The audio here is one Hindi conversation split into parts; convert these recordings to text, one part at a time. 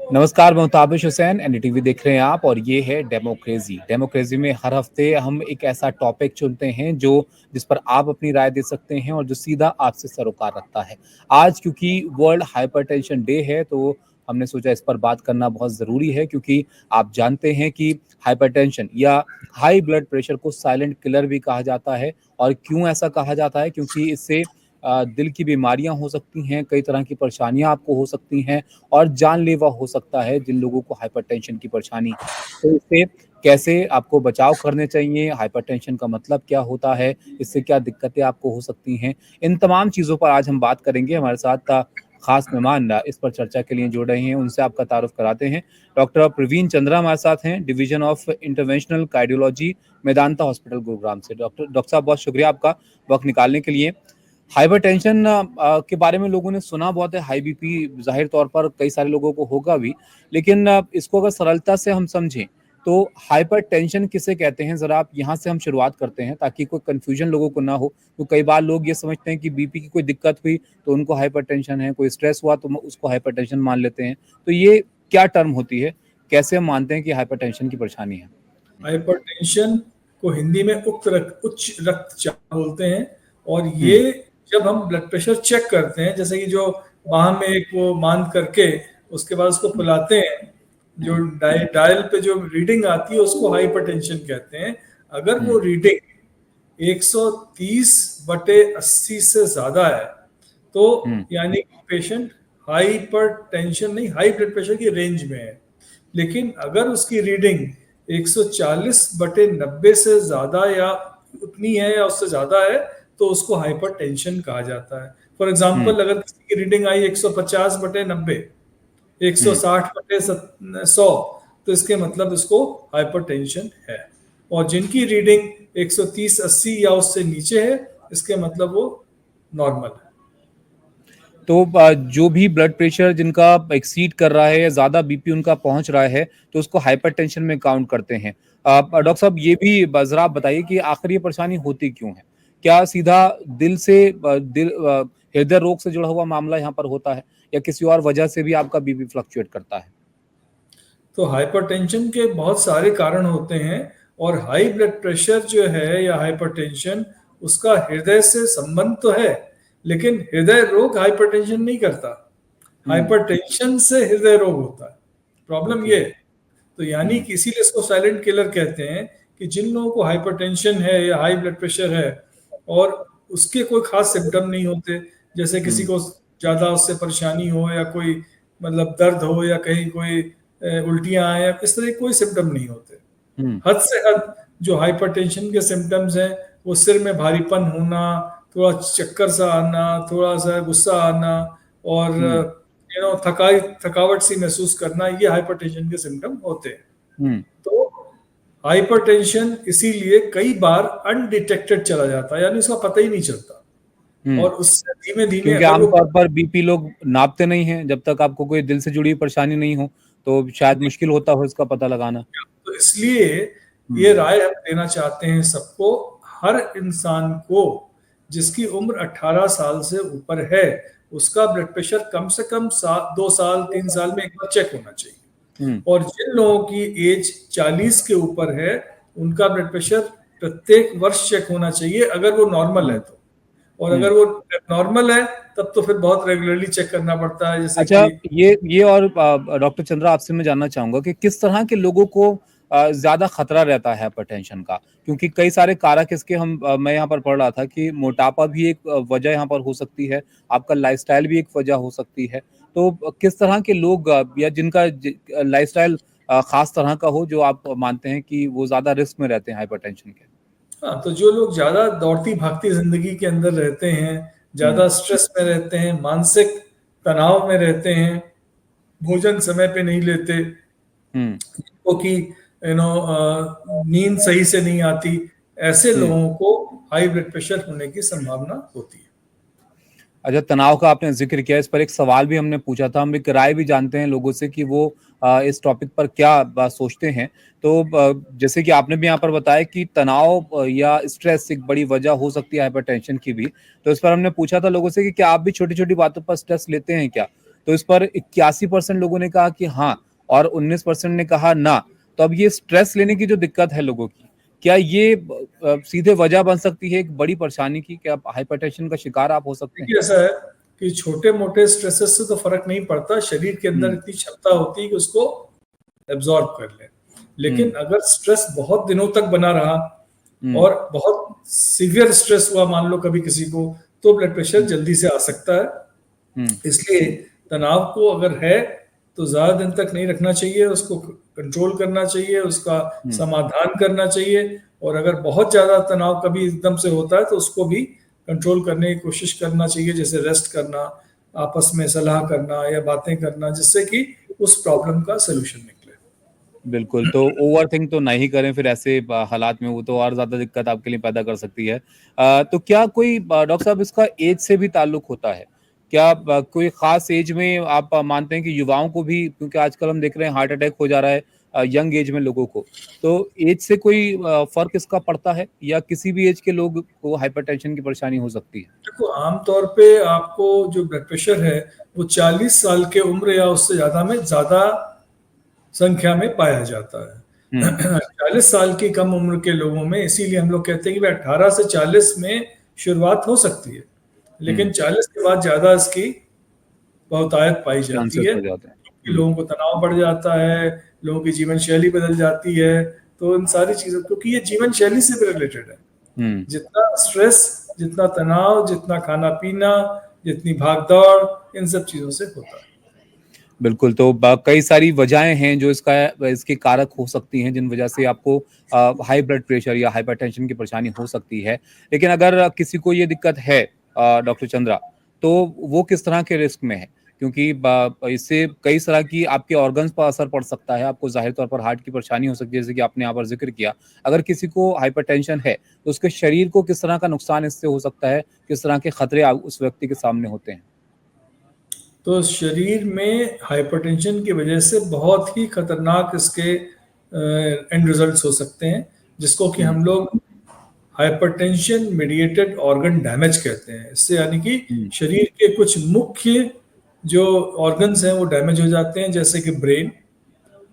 नमस्कार, मैं मुताबिश हुसैन, एनडीटीवी देख रहे हैं आप और ये है डेमोक्रेसी। डेमोक्रेसी में हर हफ्ते हम एक ऐसा टॉपिक चुनते हैं जो जिस पर आप अपनी राय दे सकते हैं और जो सीधा आपसे सरोकार रखता है। आज क्योंकि वर्ल्ड हाइपरटेंशन डे है तो हमने सोचा इस पर बात करना बहुत ज़रूरी है, क्योंकि आप जानते हैं कि हाइपरटेंशन या हाई ब्लड प्रेशर को साइलेंट किलर भी कहा जाता है। और क्यों ऐसा कहा जाता है? क्योंकि इससे दिल की बीमारियां हो सकती हैं, कई तरह की परेशानियां आपको हो सकती हैं और जानलेवा हो सकता है जिन लोगों को हाइपरटेंशन की परेशानी है। तो इससे कैसे आपको बचाव करने चाहिए, हाइपरटेंशन का मतलब क्या होता है, इससे क्या दिक्कतें आपको हो सकती हैं, इन तमाम चीज़ों पर आज हम बात करेंगे। हमारे साथ खास मेहमान इस पर चर्चा के लिए जुड़ रहे हैं, उनसे आपका तारुफ कराते हैं। डॉक्टर प्रवीण चंद्रा हमारे साथ हैं, division of interventional cardiology, Medanta hospital Gurugram से। डॉक्टर साहब, बहुत शुक्रिया आपका वक्त निकालने के लिए। हाइपरटेंशन के बारे में लोगों ने सुना बहुत है, हाई बीपी जाहिर तौर पर कई सारे लोगों को होगा भी, लेकिन इसको अगर सरलता से हम समझें तो हाइपरटेंशन किसे कहते हैं, जरा आप यहाँ से हम शुरुआत करते हैं ताकि कोई कंफ्यूजन लोगों को ना हो। तो कई बार लोग ये समझते हैं कि बीपी की कोई दिक्कत हुई तो उनको हाइपरटेंशन है, कोई स्ट्रेस हुआ तो उसको हाइपरटेंशन मान लेते हैं। तो ये क्या टर्म होती है, कैसे हम मानते हैं कि हाइपरटेंशन की परेशानी है? हाइपरटेंशन को हिंदी में उच्च रक्तचाप बोलते हैं। और ये हम्म। जब हम ब्लड प्रेशर चेक करते हैं, जैसे कि जो बाह में एक वो बांध करके उसके बाद उसको पिलाते हैं, जो हम्म। डायल पे जो रीडिंग आती है उसको हाइपरटेंशन कहते हैं। अगर वो हम्म। रीडिंग 130/80 से ज्यादा है तो हम्म। यानी कि पेशेंट हाइपरटेंशन नहीं, हाई ब्लड प्रेशर की रेंज में है। लेकिन अगर उसकी रीडिंग 140/90 से ज्यादा या उतनी है या उससे ज्यादा है तो उसको हाइपरटेंशन कहा जाता है। For hmm. एग्जांपल, अगर किसी की रीडिंग आई 150/90, हम्म। 160/100, तो इसके मतलब इसको हाइपरटेंशन है। और जिनकी रीडिंग 130/80 या उससे नीचे है, इसके मतलब वो नॉर्मल है। तो जो भी ब्लड प्रेशर जिनका एक्सीड कर रहा है या ज्यादा बीपी उनका पहुंच रहा है तो उसको हाइपरटेंशन में काउंट करते हैं। डॉक्टर साहब, ये भी जरा आप बताइए कि आखिर ये परेशानी होती क्यों है? क्या सीधा दिल से हृदय रोग से जुड़ा हुआ मामला यहाँ पर होता है या किसी और वजह से भी आपका बीपी फ्लक्चुएट करता है? तो हाइपरटेंशन के बहुत सारे कारण होते हैं। और हाई ब्लड प्रेशर जो है या हाइपरटेंशन, उसका हृदय से संबंध तो है, लेकिन हृदय रोग हाइपरटेंशन नहीं करता। हम्म। हाइपरटेंशन से हृदय रोग होता है। Problem okay. ये है। तो यानी हम्म। कि इसीलिए इसको साइलेंट किलर कहते हैं कि जिन लोगों को हाइपरटेंशन है या हाई ब्लड प्रेशर है और उसके कोई खास सिम्टम नहीं होते, जैसे किसी हम्म। को ज़्यादा उससे परेशानी हो या कोई मतलब दर्द हो या कहीं कोई उल्टियाँ आए या इस तरह के कोई सिम्टम नहीं होते। हम्म। हद से हद जो हाइपरटेंशन के सिम्टम्स हैं वो सिर में भारीपन होना, थोड़ा चक्कर सा आना, थोड़ा सा गुस्सा आना और हम्म। थकावट सी महसूस करना, ये हाइपरटेंशन के सिम्टम होते हैं। हम्म। तो हाइपरटेंशन इसीलिए कई बार अनडिटेक्टेड चला जाता है, यानी उसका पता ही नहीं चलता। हम्म। और उससे धीमे धीमे क्योंकि अगर वो आमतौर पर बीपी लोग नापते नहीं हैं, जब तक आपको कोई दिल से जुड़ी हुई परेशानी नहीं हो तो शायद मुश्किल होता हो इसका पता लगाना। तो इसलिए ये हम्म। राय हम देना चाहते हैं सबको, हर इंसान को जिसकी उम्र 18 साल से ऊपर है, उसका ब्लड प्रेशर कम से कम 2 साल 3 साल में एक बार चेक होना चाहिए। हम्म। और जिन लोगों की एज 40 के ऊपर है, उनका ब्लड प्रेशर प्रत्येक वर्ष चेक होना चाहिए अगर वो नॉर्मल है हम्म। तो। और हम्म। अगर वो नॉर्मल है तब तो फिर बहुत रेगुलरली चेक करना पड़ता है, जैसे अच्छा, कि ये और डॉक्टर चंद्रा, आपसे मैं जानना चाहूंगा कि किस तरह के लोगों को ज्यादा खतरा रहता है हाइपरटेंशन का? क्योंकि कई सारे कारक इसके हम मैं यहाँ पर पढ़ रहा था कि मोटापा भी एक वजह यहाँ पर हो सकती है, आपका लाइफस्टाइल भी एक वजह हो सकती है। तो किस तरह के लोग या जिनका लाइफस्टाइल खास तरह का हो, जो आप मानते हैं कि वो ज्यादा रिस्क में रहते हैं हाइपरटेंशन के? हाँ, तो जो लोग ज्यादा दौड़ती भागती जिंदगी के अंदर रहते हैं, हम्म। ज्यादा स्ट्रेस में रहते हैं, मानसिक तनाव में रहते हैं, भोजन समय पे नहीं लेते, हम्म। जिनको कि नींद सही से नहीं आती, ऐसे हम्म। लोगों को हाई ब्लड प्रेशर होने की संभावना होती है। अच्छा, तनाव का आपने जिक्र किया, इस पर एक सवाल भी हमने पूछा था, हम एक राय भी जानते हैं लोगों से कि वो इस टॉपिक पर क्या सोचते हैं। तो जैसे कि आपने भी यहाँ पर बताया कि तनाव या स्ट्रेस एक बड़ी वजह हो सकती है हाइपरटेंशन की भी। तो इस पर हमने पूछा था लोगों से कि क्या आप भी छोटी छोटी बातों पर स्ट्रेस लेते हैं क्या? तो इस पर 81% लोगों ने कहा कि हाँ और 19% ने कहा ना। तो अब ये स्ट्रेस लेने की जो दिक्कत है लोगों की, क्या ये सीधे वजह बन सकती है एक बड़ी परेशानी की? क्या हाइपरटेंशन का शिकार आप हो सकते हैं? देखिए ऐसा है कि छोटे मोटे स्ट्रेसेस से तो फर्क नहीं पड़ता, शरीर के अंदर हम्म। इतनी क्षमता होती है कि उसको एब्जॉर्ब कर ले। लेकिन हम्म। अगर स्ट्रेस बहुत दिनों तक बना रहा हम्म। और बहुत सीवियर स्ट्रेस हुआ मान लो कभी किसी को, तो ब्लड प्रेशर हम्म। जल्दी से आ सकता है। हम्म। इसलिए तनाव को अगर है तो ज़्यादा दिन तक नहीं रखना चाहिए, उसको कंट्रोल करना चाहिए, उसका हम्म। समाधान करना चाहिए। और अगर बहुत ज़्यादा तनाव कभी एकदम से होता है तो उसको भी कंट्रोल करने की कोशिश करना चाहिए, जैसे रेस्ट करना, आपस में सलाह करना या बातें करना, जिससे कि उस प्रॉब्लम का सोल्यूशन निकले। बिल्कुल, तो ओवरथिंक तो नहीं करें फिर ऐसे हालात में, वो तो और ज़्यादा दिक्कत आपके लिए पैदा कर सकती है। तो क्या कोई डॉक्टर साहब इसका एज से भी ताल्लुक होता है? क्या कोई ख़ास एज में आप मानते हैं कि युवाओं को भी, क्योंकि आजकल हम देख रहे हैं हार्ट अटैक हो जा रहा है यंग एज में लोगों को, तो एज से कोई फ़र्क इसका पड़ता है या किसी भी एज के लोग को हाइपरटेंशन की परेशानी हो सकती है? देखो आमतौर पे आपको जो ब्लड प्रेशर है वो 40 साल के उम्र या उससे ज़्यादा में ज़्यादा संख्या में पाया जाता हुँ। है। 40 साल की कम उम्र के लोगों में इसीलिए हम लोग कहते हैं कि भाई 18 से 40 में शुरुआत हो सकती है, हुँ। लेकिन 40 के बाद ज़्यादा इसकी बहुतायत पाई जाती चांसेस है, हो जाते हैं। क्योंकि हुँ। लोगों को तनाव बढ़ जाता है, लोगों की जीवन शैली बदल जाती है। तो इन सारी चीज़ों, क्योंकि ये जीवन शैली से भी रिलेटेड है, हुँ। जितना स्ट्रेस, जितना तनाव, जितना खाना पीना, जितनी भाग दौड़, इन सब चीज़ों से होता है। बिल्कुल, तो कई सारी वजहें हैं जो इसके कारक हो सकती हैं, जिन वजह से आपको हाई ब्लड प्रेशर या हाइपरटेंशन की परेशानी हो सकती है। लेकिन अगर किसी को ये दिक्कत है डॉक्टर चंद्रा, तो वो किस तरह के रिस्क में है? क्योंकि इससे कई तरह की आपके ऑर्गन्स पर असर पड़ सकता है, आपको ज़ाहिर तौर पर हार्ट की परेशानी हो सकती है, जैसे कि आपने यहाँ पर ज़िक्र किया। अगर किसी को हाइपरटेंशन है, तो उसके शरीर को किस तरह का नुकसान इससे हो सकता है? किस तरह के खतरे उस व्यक्ति के सामने होते हैं? तो शरीर में हाइपरटेंशन की वजह से बहुत ही खतरनाक इसके एंड रिजल्ट्स हो सकते हैं, जिसको कि हुँ। हम लोग हाइपरटेंशन मीडिएटेड ऑर्गन डैमेज कहते हैं। इससे यानी कि हुँ। शरीर के कुछ मुख्य जो ऑर्गन्स हैं वो डैमेज हो जाते हैं, जैसे कि ब्रेन,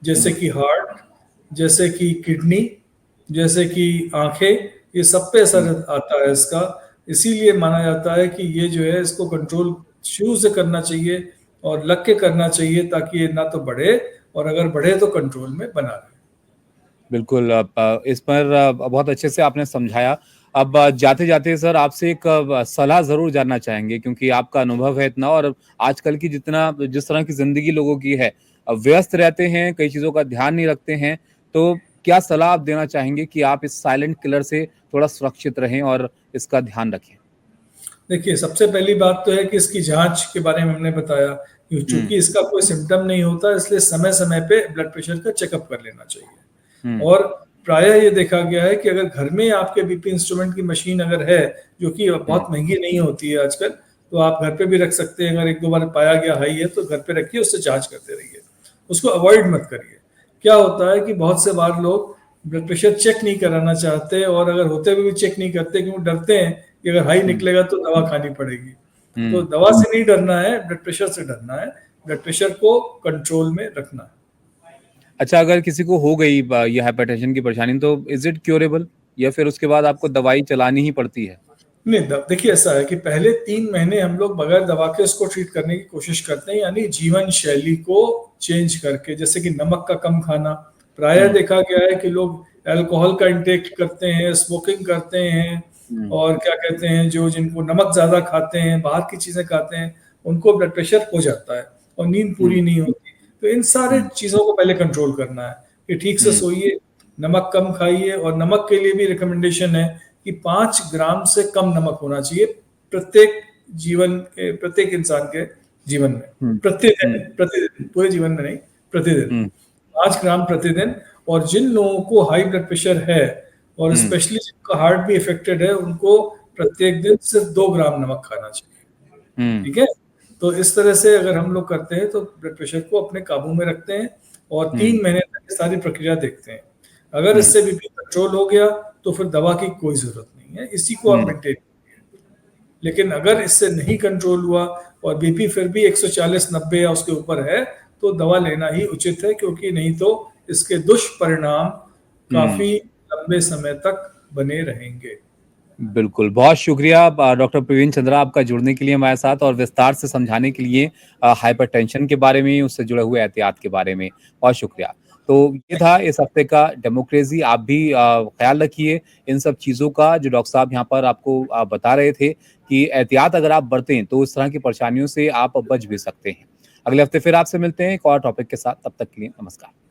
जैसे हुँ। कि हार्ट, जैसे कि किडनी, जैसे कि आंखें, ये सब पे हुँ। असर आता है इसका। इसीलिए माना जाता है कि ये जो है इसको कंट्रोल शुरू से करना चाहिए और लग के करना चाहिए, ताकि ये ना तो बढ़े, और अगर बढ़े तो कंट्रोल में बना रहे। बिल्कुल, इस पर बहुत अच्छे से आपने समझाया। अब जाते-जाते सर आपसे एक सलाह ज़रूर जानना चाहेंगे, क्योंकि आपका अनुभव है इतना, और आजकल की जिस तरह की ज़िंदगी लोगों की है, व्यस्त रहते हैं, कई चीज़ों का ध्यान नहीं रखते हैं, तो क्या सलाह आप देना चाहेंगे कि आप इस साइलेंट किलर से थोड़ा सुरक्षित रहें और इसका ध्यान रखें? देखिए, सबसे पहली बात तो है कि इसकी जाँच के बारे में हमने बताया कि हुँ। चूँकि इसका कोई सिम्पटम नहीं होता, इसलिए समय-समय पे ब्लड प्रेशर का चेकअप कर लेना चाहिए। हुँ। और प्रायः ये देखा गया है कि अगर घर में आपके बीपी इंस्ट्रूमेंट की मशीन अगर है, जो कि हुँ। बहुत महँगी नहीं होती है आजकल, तो आप घर पे भी रख सकते हैं। अगर 1-2 बार पाया गया हाई है, तो घर पे रखिए, उससे जाँच करते रहिए। उसको अवॉइड मत करिए। क्या होता है कि बहुत से बार लोग ब्लड प्रेशर चेक नहीं कराना चाहते, और अगर होते हुए भी चेक नहीं करते, क्योंकि डरते हैं कि अगर हाई हुँ। निकलेगा तो दवा खानी पड़ेगी। तो हुँ। दवा से नहीं डरना है, ब्लड प्रेशर से डरना है। ब्लड प्रेशर को कंट्रोल में रखना है। अच्छा, अगर किसी को हो गई ये हाइपरटेंशन की परेशानी, तो इज़ इट क्यूरेबल या फिर उसके बाद आपको दवाई चलानी ही पड़ती है? नहीं, देखिए ऐसा है कि पहले 3 महीने हम लोग बगैर दवा के उसको ट्रीट करने की कोशिश करते हैं, यानी जीवन शैली को चेंज करके, जैसे कि नमक का कम खाना। प्रायः हुँ। देखा गया है कि लोग अल्कोहल का इंटेक करते हैं, स्मोकिंग करते हैं, हुँ। और क्या कहते हैं, जो जिनको नमक ज़्यादा खाते हैं, बाहर की चीज़ें खाते हैं, उनको ब्लड प्रेशर हो जाता है और नींद हुँ। पूरी नहीं होती। तो इन सारे हुँ। चीज़ों को पहले कंट्रोल करना है कि ठीक से हुँ। सोइए, नमक कम खाइए, और नमक के लिए भी रिकमेंडेशन है कि 5 ग्राम से कम नमक होना चाहिए प्रत्येक प्रत्येक इंसान के जीवन में। हुँ। प्रतिदिन, हुँ। प्रतिदिन, पूरे जीवन में नहीं, प्रतिदिन हुँ। 5 ग्राम प्रतिदिन। और जिन लोगों को हाई ब्लड प्रेशर है, और हुँ। स्पेशली जिनका हार्ट भी अफेक्टेड है, उनको प्रत्येक दिन सिर्फ 2 ग्राम नमक खाना चाहिए। हुँ। ठीक है? तो इस तरह से अगर हम लोग करते हैं तो ब्लड प्रेशर को अपने काबू में रखते हैं, और हुँ। 3 महीने तक ये सारी प्रक्रिया देखते हैं। अगर हुँ। इससे बीपी कंट्रोल हो गया तो फिर दवा की कोई ज़रूरत नहीं है, इसी को आप हुँ। मेंटेन। लेकिन अगर इससे नहीं कंट्रोल हुआ और बीपी फिर भी 140/90 या उसके ऊपर है, तो दवा लेना ही उचित है, क्योंकि नहीं तो इसके दुष्परिणाम हुँ। काफ़ी लंबे समय तक बने रहेंगे। बिल्कुल, बहुत शुक्रिया डॉक्टर प्रवीण चंद्रा आपका जुड़ने के लिए हमारे साथ और विस्तार से समझाने के लिए हाइपरटेंशन के बारे में, उससे जुड़े हुए एहतियात के बारे में। बहुत शुक्रिया। तो ये था इस हफ्ते का डेमोक्रेसी। आप भी ख़्याल रखिए इन सब चीज़ों का जो डॉक्टर साहब यहाँ पर आपको बता रहे थे कि एहतियात अगर आप बरतें तो इस तरह की परेशानियों से आप बच भी सकते हैं। अगले हफ्ते फिर आपसे मिलते हैं एक और टॉपिक के साथ, तब तक के लिए नमस्कार।